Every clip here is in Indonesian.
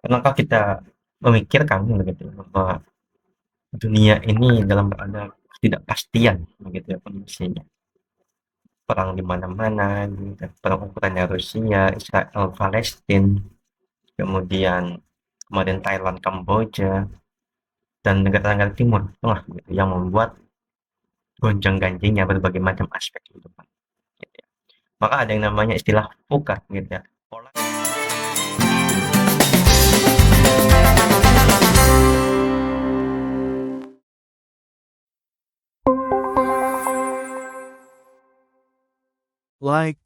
Pernahkah kita memikirkan begitu bahwa dunia ini dalam ada ketidakpastian begitu ya kondisinya. Perang di mana-mana, gitu. Perang Ukraina Rusia, Israel Palestina, kemudian kemarin Thailand Kamboja, dan negara-negara timur tengah gitu, yang membuat gonjang-ganjingnya berbagai macam aspek kehidupan. Gitu ya. Maka ada yang namanya istilah VUCA gitu ya. Pola Like,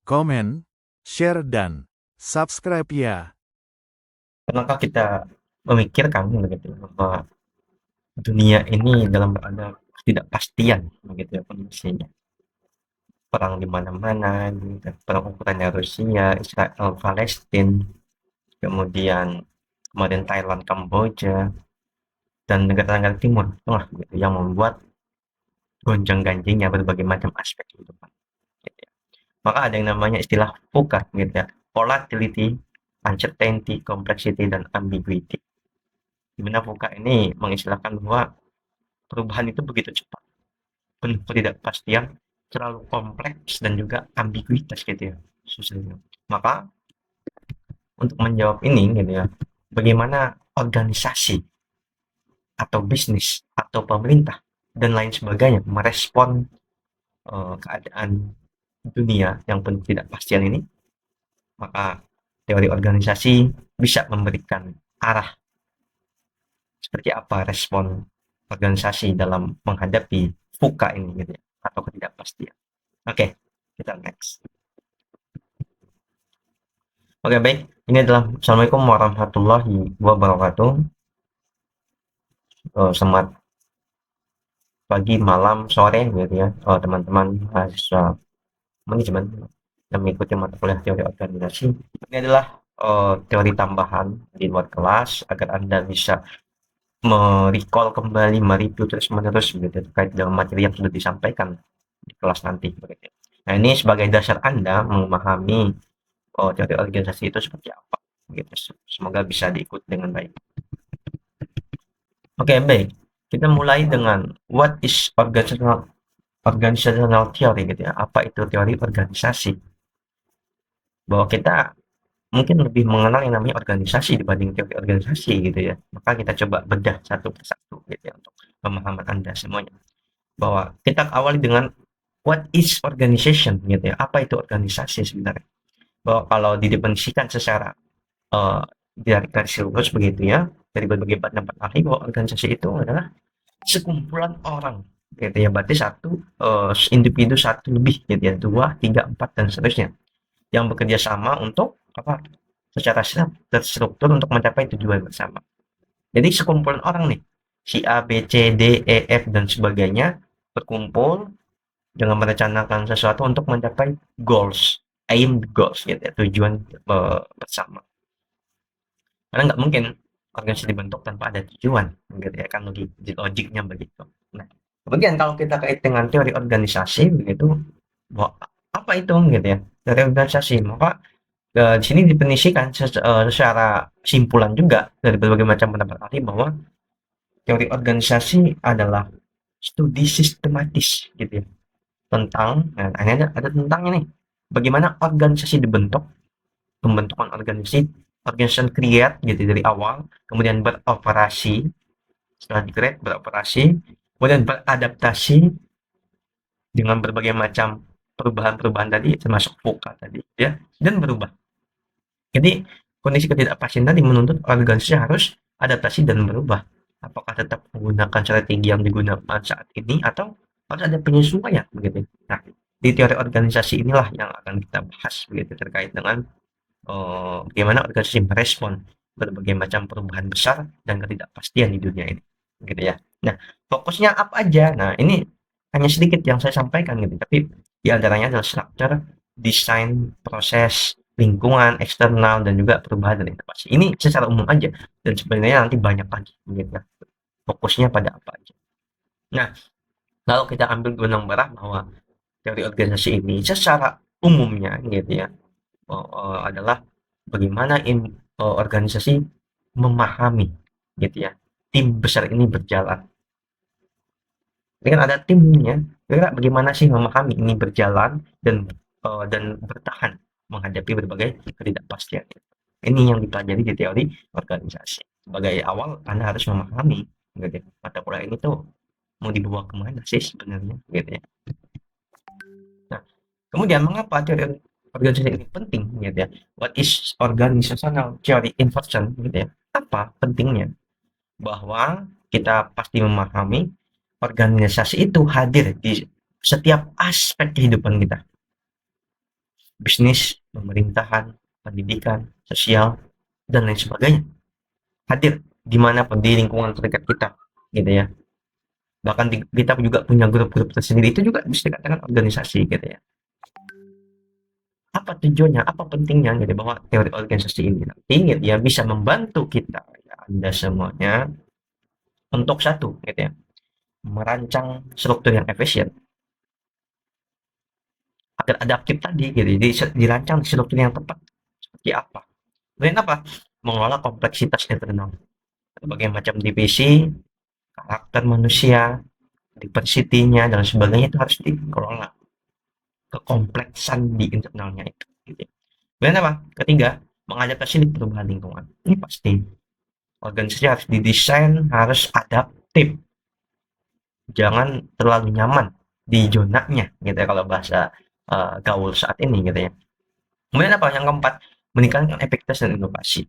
comment, share, dan subscribe ya. Pernahkah kita memikirkan begitu bahwa dunia ini dalam ada ketidakpastian begitu ya kondisinya. Perang di mana-mana, gitu. Perang Ukraina Rusia, Israel Palestina, kemudian kemarin Thailand Kamboja, dan negara-negara timur tengah gitu, yang membuat gonjang-ganjingnya berbagai macam aspek kehidupan. Gitu ya. Maka ada yang namanya istilah VUCA gitu ya. Volatility, uncertainty, complexity, dan ambiguity. Di mana VUCA ini mengistilahkan bahwa perubahan itu begitu cepat, penuh ketidakpastian, terlalu kompleks, dan juga ambiguitas gitu ya. Susahnya. Maka untuk menjawab ini gitu ya, bagaimana organisasi atau bisnis atau pemerintah dan lain sebagainya merespon keadaan dunia yang penuh ketidakpastian ini, maka teori organisasi bisa memberikan arah seperti apa respon organisasi dalam menghadapi VUCA ini gitu ya, atau ketidakpastian. Oke, kita next. Oke, baik. Ini adalah Assalamualaikum warahmatullahi wabarakatuh. Selamat pagi, malam, sore gitu ya, teman-teman mahasiswa manajemen yang mengikuti mata kuliah teori organisasi. Ini adalah teori tambahan di luar kelas agar Anda bisa merecall kembali, mereview terus-menerus gitu terkait dengan materi yang sudah disampaikan di kelas nanti begitu. Nah, ini sebagai dasar Anda memahami teori organisasi itu seperti apa gitu. Semoga bisa diikuti dengan baik. Oke, baik. Kita mulai dengan what is organizational theory gitu ya. Apa itu teori organisasi? Bahwa kita mungkin lebih mengenal yang namanya organisasi dibanding teori organisasi gitu ya. Maka kita coba bedah satu persatu gitu ya untuk pemahaman Anda semuanya. Bahwa kita awali dengan what is organization gitu ya. Apa itu organisasi sebenarnya? Bahwa kalau didefinisikan secara uh, dari garis lurus begitu ya, dari berbagai pendapat ahli bahwa organisasi itu adalah sekumpulan orang gitu ya, berarti satu individu satu lebih gitu ya, dua, tiga, empat, dan seterusnya yang bekerja sama untuk apa secara terstruktur untuk mencapai tujuan bersama. Jadi sekumpulan orang nih, si A, B, C, D, E, F, dan sebagainya berkumpul dengan merencanakan sesuatu untuk mencapai goals, aim goals gitu ya, tujuan bersama. Karena nggak mungkin organisasi dibentuk tanpa ada tujuan, gitu ya kan logiknya begitu. Nah, kemudian kalau kita kait dengan teori organisasi begitu, bahwa apa itu gitu ya teori organisasi, maka di sini definisikan secara simpulan juga dari berbagai macam pendapat ahli bahwa teori organisasi adalah studi sistematis gitu ya tentang, nah ini ada tentangnya nih, bagaimana organisasi dibentuk, pembentukan organisasi, organisasi create gitu dari awal, kemudian beroperasi, setelah di create beroperasi, kemudian beradaptasi dengan berbagai macam perubahan-perubahan tadi termasuk VUCA tadi ya, dan berubah. Jadi kondisi ketidakpastian tadi menuntut organisasi harus adaptasi dan berubah. Apakah tetap menggunakan strategi yang digunakan saat ini atau harus ada penyesuaian begitu. Nah, di teori organisasi inilah yang akan kita bahas begitu terkait dengan bagaimana organisasi merespon berbagai macam perubahan besar dan ketidakpastian di dunia ini, gitu ya. Nah, fokusnya apa aja? Nah, ini hanya sedikit yang saya sampaikan gitu, tapi di antaranya adalah struktur, desain, proses, lingkungan, eksternal, dan juga perubahan dan inovasi. Ini secara umum aja, dan sebenarnya nanti banyak lagi, gitu ya. Fokusnya pada apa aja. Nah, kalau kita ambil benang merah bahwa teori organisasi ini secara umumnya gitu ya, adalah bagaimana organisasi memahami gitu ya, tim besar ini berjalan. Ini kan ada timnya, kira bagaimana sih memahami ini berjalan dan bertahan menghadapi berbagai ketidakpastian. Ini yang dipelajari di teori organisasi. Sebagai awal, Anda harus memahami gitu ya, mata kuliah ini tuh mau dibawa kemana sih sebenarnya gitu ya. Nah, kemudian mengapa teori organisasi ini penting gitu ya? What is organizational theory in person gitu ya? Apa pentingnya? Bahwa kita pasti memahami organisasi itu hadir di setiap aspek kehidupan kita. Bisnis, pemerintahan, pendidikan, sosial, dan lain sebagainya. Hadir dimanapun di lingkungan terdekat kita gitu ya. Bahkan kita juga punya grup-grup tersendiri, itu juga bisa dikatakan organisasi gitu ya. Apa tujuannya, apa pentingnya gitu bahwa teori organisasi ini nanti gitu ya bisa membantu kita ya, Anda semuanya untuk satu gitu ya, merancang struktur yang efisien agar adaptif tadi gitu. Jadi dirancang struktur yang tepat seperti apa. Kemudian apa? Mengelola kompleksitas internal. Berbagai macam divisi, karakter manusia, diversity-nya dan sebagainya itu harus dikelola. Kekompleksan di internalnya itu. Gitu. Kemudian apa? Ketiga, mengadaptasi perubahan lingkungan. Ini pasti. Organisasi harus didesain, harus adaptif. Jangan terlalu nyaman di zonanya gitu ya kalau bahasa gaul saat ini gitu ya. Kemudian apa? Yang keempat, meningkatkan efektivitas dan inovasi.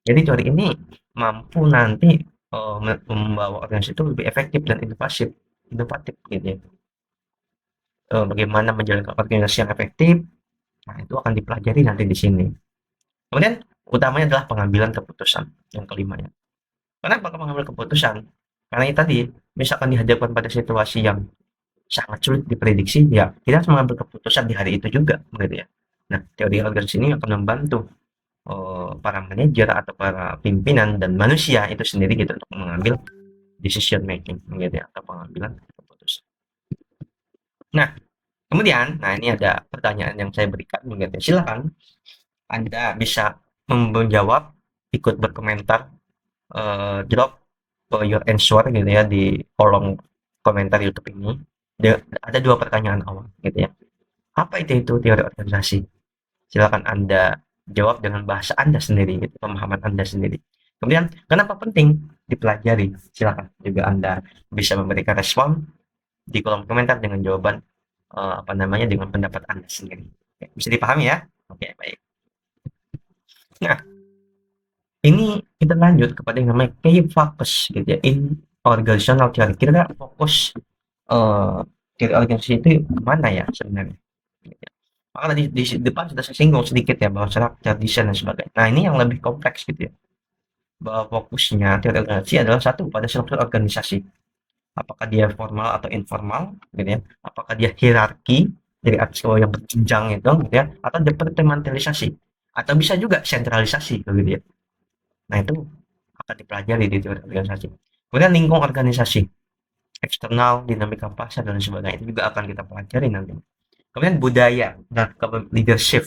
Jadi teori ini mampu nanti membawa organisasi itu lebih efektif dan inovatif gitu ya. Bagaimana menjalankan organisasi yang efektif, nah itu akan dipelajari nanti di sini. Kemudian utamanya adalah pengambilan keputusan yang kelima ya. Kenapa pengambilan keputusan? Karena itu tadi, misalkan dihadapkan pada situasi yang sangat sulit diprediksi, ya kita harus mengambil keputusan di hari itu juga, gitu ya. Nah, teori organisasi ini akan membantu para manajer atau para pimpinan dan manusia itu sendiri gitu untuk mengambil decision making, gitu ya, atau pengambilan keputusan. Nah, kemudian, nah ini ada pertanyaan yang saya berikan, gitu ya. Silakan Anda bisa menjawab, ikut berkomentar, drop your answer gitu ya di kolom komentar YouTube ini. Ada dua pertanyaan awal gitu ya. Apa itu teori organisasi? Silakan Anda jawab dengan bahasa Anda sendiri, gitu, pemahaman Anda sendiri. Kemudian, kenapa penting dipelajari? Silakan juga Anda bisa memberikan respon di kolom komentar dengan jawaban apa namanya dengan pendapat Anda sendiri. Oke, bisa dipahami ya? Oke, baik. Nah, ini kita lanjut kepada yang namanya key focus gitu ya in organizational theory. Kira-kira fokus teori organisasi itu kemana ya sebenarnya? Gitu ya. Maka tadi di depan sudah saya singgung sedikit ya bahwa karakter desain dan sebagainya. Nah ini yang lebih kompleks gitu ya. Bahwa fokusnya teori organisasi adalah satu pada struktur organisasi. Apakah dia formal atau informal gitu ya. Apakah dia hierarki dari atas ke bawah yang berjenjang itu gitu ya. Atau departementalisasi. Atau bisa juga sentralisasi gitu ya. Nah, itu akan dipelajari di teori organisasi. Kemudian lingkung organisasi, eksternal, dinamika pasar, dan sebagainya itu juga akan kita pelajari nanti. Kemudian budaya dan leadership,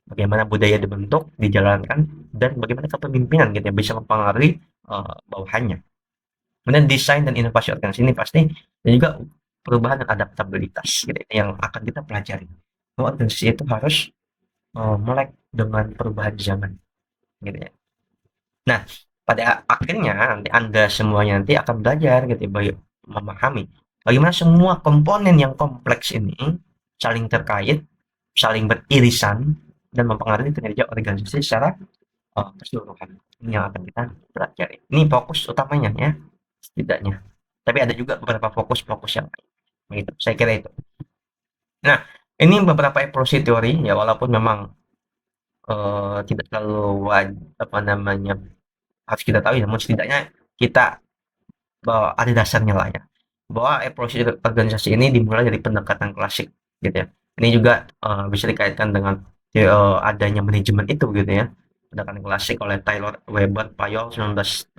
bagaimana budaya dibentuk, dijalankan, dan bagaimana kepemimpinan gitu ya, bisa mempengaruhi bawahannya. Kemudian desain dan inovasi organisasi ini pasti, dan juga perubahan dan adaptabilitas gitu, yang akan kita pelajari. Bahwa organisasi itu harus melek dengan perubahan zaman gitu ya. Nah, pada akhirnya nanti Anda semuanya nanti akan belajar gitu ya, memahami bagaimana semua komponen yang kompleks ini saling terkait, saling beririsan, dan mempengaruhi kinerja organisasi secara keseluruhan. Ini yang akan kita pelajari. Ini fokus utamanya ya, setidaknya. Tapi ada juga beberapa fokus-fokus yang lain. Begitu, saya kira itu. Nah, ini beberapa evolusi teori ya, walaupun memang tidak terlalu apa namanya harus kita tahu ya, namun setidaknya kita bahwa ada dasarnya lah ya. Bahwa evolusi organisasi ini dimulai dari pendekatan klasik gitu ya. Ini juga bisa dikaitkan dengan adanya manajemen itu gitu ya. Pendekatan klasik oleh Taylor Weber Payol 1900.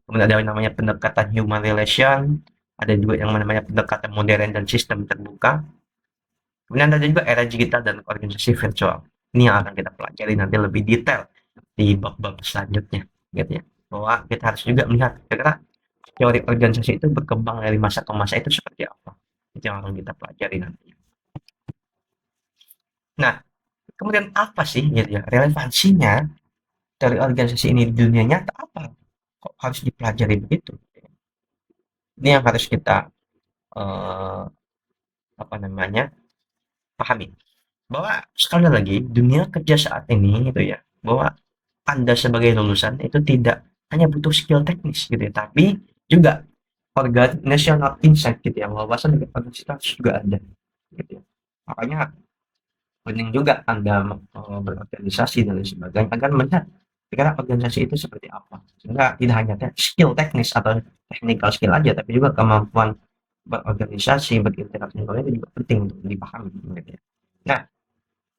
Kemudian ada yang namanya pendekatan human relation, ada juga yang namanya pendekatan modern dan sistem terbuka. Kemudian ada juga era digital dan organisasi virtual. Ini yang akan kita pelajari nanti lebih detail di bab-bab selanjutnya gitu ya. Bahwa kita harus juga melihat kira-kira teori organisasi itu berkembang dari masa ke masa itu seperti apa. Itu yang akan kita pelajari nanti. Nah, kemudian apa sih gitu ya relevansinya teori organisasi ini di dunia nyata apa? Kok harus dipelajari begitu? Ini yang harus kita eh, apa namanya pahami. Bahwa sekali lagi dunia kerja saat ini gitu ya, bahwa Anda sebagai lulusan itu tidak hanya butuh skill teknis gitu ya, tapi juga organizational insight gitu ya, wawasan dari organisasi juga ada gitu ya. Makanya penting juga Anda berorganisasi dan lain sebagainya agar melihat kira organisasi itu seperti apa. Sehingga tidak hanya skill teknis atau technical skill aja, tapi juga kemampuan berorganisasi, berinteraksi dengan itu juga penting untuk dipahami gitu ya. Nah,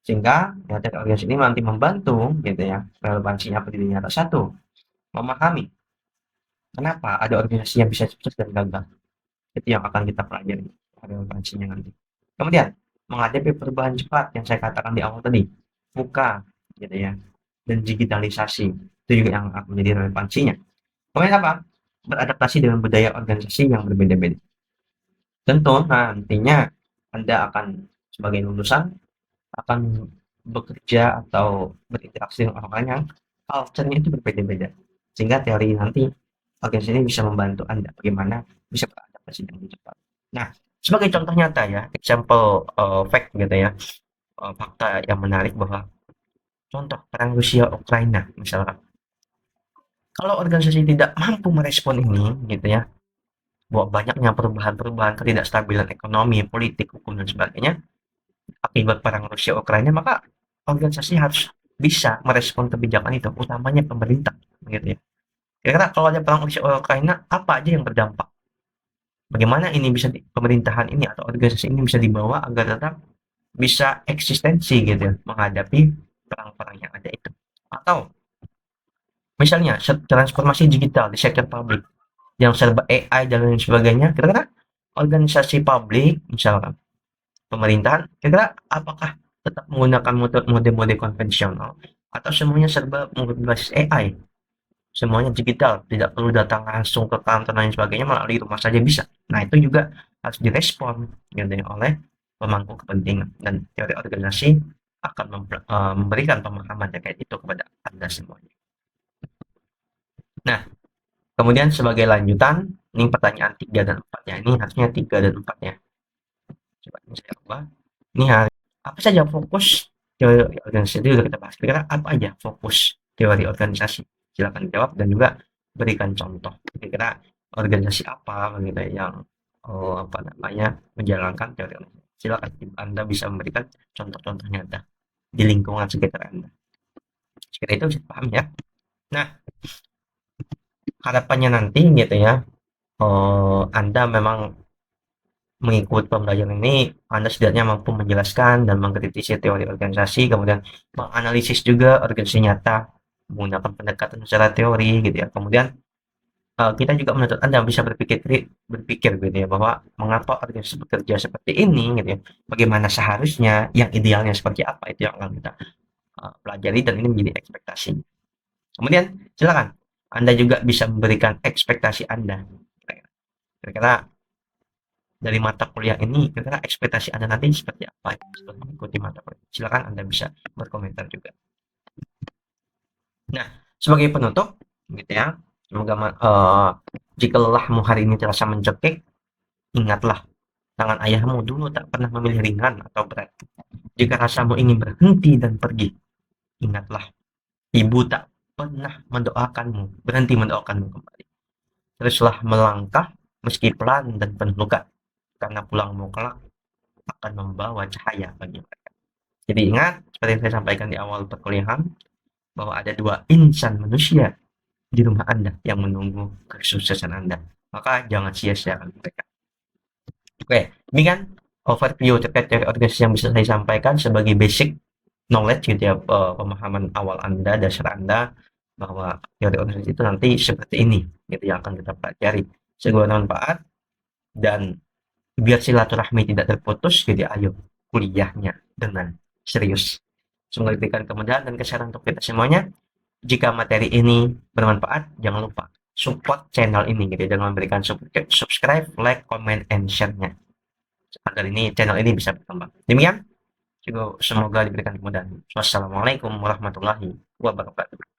sehingga ya, teknik organisasi ini nanti membantu gitu ya relevansinya apa di dunia nyata. Satu, memahami kenapa ada organisasi yang bisa sukses dan gagal. Itu yang akan kita pelajari relevansinya nanti. Kemudian, menghadapi perubahan cepat yang saya katakan di awal tadi, buka gitu ya, dan digitalisasi itu juga yang akan menjadi relevansinya. Kemudian apa? Beradaptasi dengan budaya organisasi yang berbeda-beda. Tentu nantinya Anda akan sebagai lulusan akan bekerja atau berinteraksi dengan orang yang culture-nya itu berbeda-beda. Sehingga teori nanti organisasi ini bisa membantu Anda bagaimana bisa beradaptasi dengan cepat. Nah, sebagai contoh nyata ya, example fact gitu ya, fakta yang menarik bahwa contoh perang Rusia Ukraina misalkan. Kalau organisasi tidak mampu merespon ini gitu ya, bahwa banyaknya perubahan-perubahan ketidakstabilan ekonomi, politik, hukum dan sebagainya, akibat perang Rusia Ukraina, maka organisasi harus bisa merespon kebijakan itu, utamanya pemerintah, gitu ya. Kira-kira kalau ada perang Rusia Ukraina, apa aja yang berdampak? Bagaimana ini bisa pemerintahan ini atau organisasi ini bisa dibawa agar tetap bisa eksistensi gitu ya, menghadapi perang-perang yang ada itu. Atau misalnya transformasi digital di sektor publik yang serba AI dan lain sebagainya, kira-kira organisasi publik misalkan pemerintahan, kira-kira apakah tetap menggunakan mode-mode konvensional atau semuanya serba berbasis AI? Semuanya digital, tidak perlu datang langsung ke kantor dan lain sebagainya, melalui rumah saja bisa. Nah, itu juga harus direspon gitu ya, oleh pemangku kepentingan dan teori organisasi akan memberikan pemahaman terkait itu kepada Anda semuanya. Nah, kemudian sebagai lanjutan, ini pertanyaan 3 dan 4 ya. Ini harusnya 3 dan 4 ya. Coba ini saya ubah. Ini apa saja fokus teori organisasi itu sudah kita bahas. Kira-kira apa aja fokus teori organisasi? Silakan jawab dan juga berikan contoh. Kira-kira organisasi apa begitu ya yang apa namanya menjalankan teori organisasi. Silakan Anda bisa memberikan contoh-contoh nyata di lingkungan sekitar Anda. Sekira itu bisa paham ya. Nah, harapannya nanti gitu ya, Anda memang mengikuti pembelajaran ini, Anda setidaknya mampu menjelaskan dan mengkritisi teori organisasi, kemudian menganalisis juga organisasi nyata menggunakan pendekatan secara teori gitu ya. Kemudian kita juga menuntut Anda bisa berpikir gitu ya bahwa mengapa organisasi bekerja seperti ini gitu ya. Bagaimana seharusnya, yang idealnya seperti apa itu yang akan kita pelajari dan ini menjadi ekspektasi. Kemudian silakan Anda juga bisa memberikan ekspektasi Anda. Kira-kira dari mata kuliah ini, kira-kira ekspektasi Anda nanti seperti apa setelah mengikuti mata kuliah? Silakan Anda bisa berkomentar juga. Nah, sebagai penutup, gitu ya, semoga jika lelahmu hari ini terasa mencekik, ingatlah, tangan ayahmu dulu tak pernah memilih ringan atau berat. Jika rasamu ingin berhenti dan pergi, ingatlah, ibu tak pernah mendoakanmu, berhenti mendoakanmu kembali. Teruslah melangkah, meski pelan dan penuh luka, karena pulangmu kelak akan membawa cahaya bagi mereka. Jadi ingat, seperti yang saya sampaikan di awal perkuliahan, bahwa ada dua insan manusia di rumah Anda yang menunggu kesuksesan Anda. Maka jangan sia-siakan mereka. Oke, ini kan overview terkait teori organisasi yang bisa saya sampaikan sebagai basic knowledge gitu ya, pemahaman awal Anda, dasar Anda, bahwa teori organisasi itu nanti seperti ini, gitu yang akan kita pelajari. Segala manfaat dan biar silaturahmi tidak terputus, jadi ayo kuliahnya dengan serius. Semoga diberikan kemudahan dan kesehatan untuk kita semuanya. jika materi ini bermanfaat, jangan lupa support channel ini gitu ya, dengan memberikan subscribe, like, comment, and share-nya agar ini channel ini bisa berkembang. Demikian, semoga diberikan kemudahan. Wassalamualaikum warahmatullahi wabarakatuh.